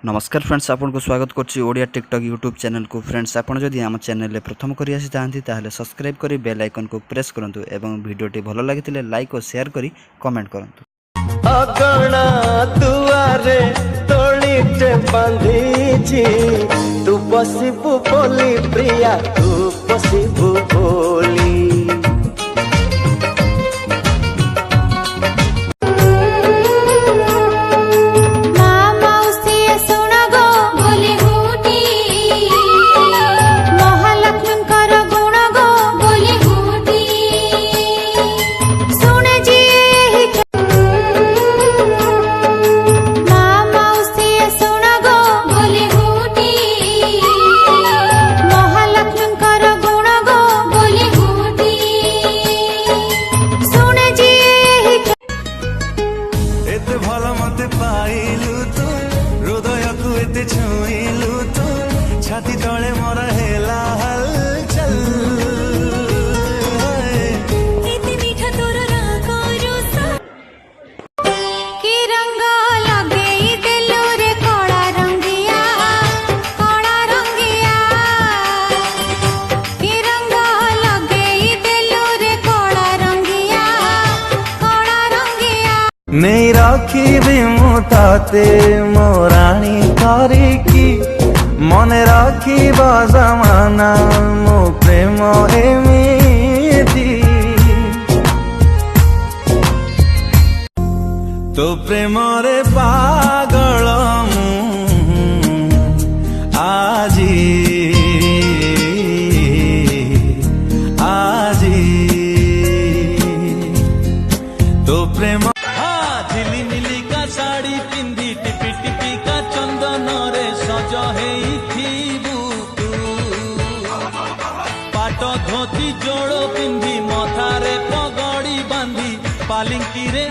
नमस्कार फ्रेंड्स, आपन को स्वागत करछि ओडिया टिकटॉक यूट्यूब चैनल को। फ्रेंड्स, आपन जदि आम चैनल रे प्रथम करि आसी तांती ताहले सब्सक्राइब करी बेल आइकन को प्रेस करंतु एवं वीडियोटी भलो लागितिले लाइक और शेयर करी कमेंट करंतु। अगणा दुआरे तोळीटे बांधीची तू बसिबु बोली प्रिया तू बसिबु बोली छाती तले मोर हेला हलचल इति मीठा तोर रागरो की रंग लगेई देलो रे कला रंगिया की रंग लगेई देलो रे कला रंगिया नहीं राखी भी मुताते मोरानी तारी की मने राखी जमाना मो प्रेम एमिति तो प्रेम रे पागल आजी तो प्रेम झिली मिली का साड़ी पिंदी टिपी टिपी का चंदन रे सज पाट धोती जोड़ो पिंधी मथारे पगड़ी बांधी पालिंकी रे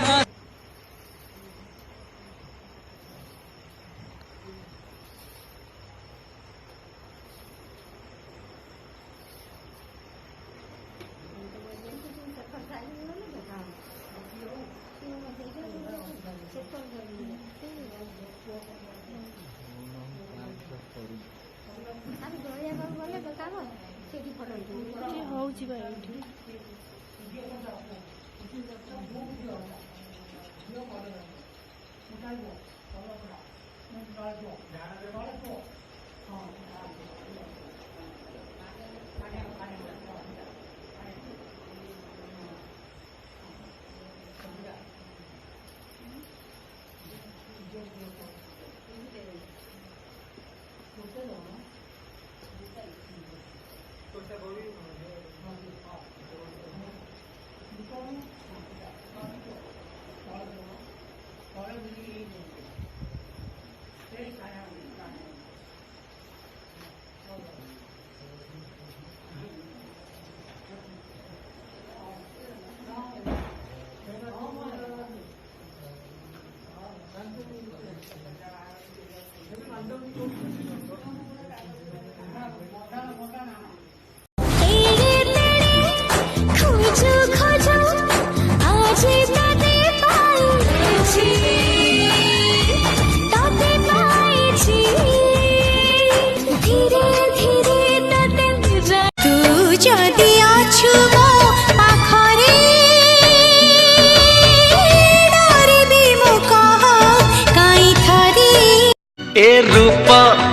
ए रूप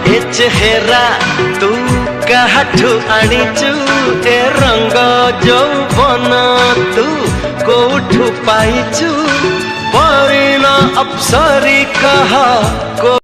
ए चेहरा तू काठू आनीचु ए रंग जौवन तू कोठू पाइचु परिण अप्सरी कहा को